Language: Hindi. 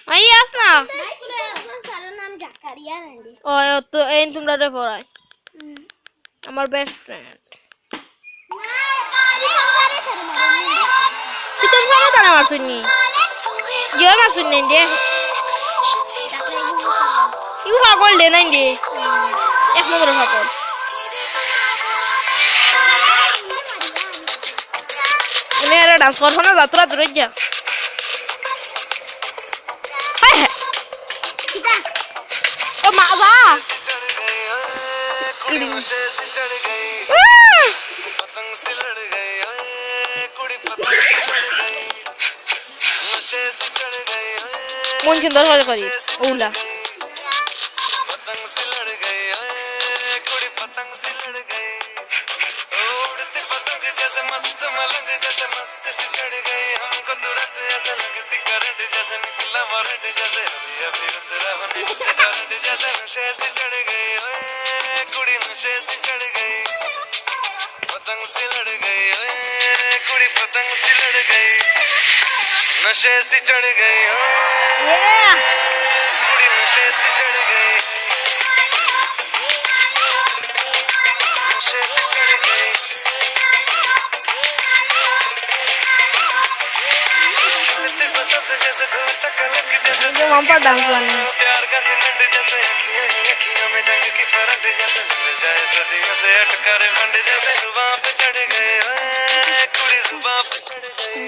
Aí asna. Oh, eu tô em tum da devorai. আমার বেস্ট ফ্রেন্ড তুই তো ভালো দানা মারছুনি জিও মারছুনি দে ইউ পাগল দে নাই দে এক নম্বর পাগল এনে এরা ডান্স করছ না যাত্রা দূরে যা ও মা বা कुड़ी नशे से चढ़ गई पतंग से लड़ गई कुड़ी पतंग से लड़ गई नशे से चढ़ गई मन सुंदर हो करी ओला पतंग से लड़ गई कुड़ी पतंग से लड़ गई उड़ती पतंग जैसे मस्त मलंग जैसे मस्त से चढ़ गई हमको तुरंत ऐसा लगती करंट जैसे निकला वारंट जैसे अभी अभी उतरा होने से करंट जैसे नशे से चढ़ गई कुड़ी नशे से चढ़ गई पतंग से लड़ गई कुड़ी पतंग से लड़ गई नशे से चढ़ गई कुड़ी नशे से चढ़ गई नशे से चढ़ गई बसंत जैसे धूप तक लग जैसे जो वहां पर डांस वाला प्यार का सीमेंट जैसे अखियों में जंग की फरंट जैसे मिल जाए सदियों से अटकर मंड जैसे जुबान पे चढ़ गए कुड़ी जुबान पे चढ़ गई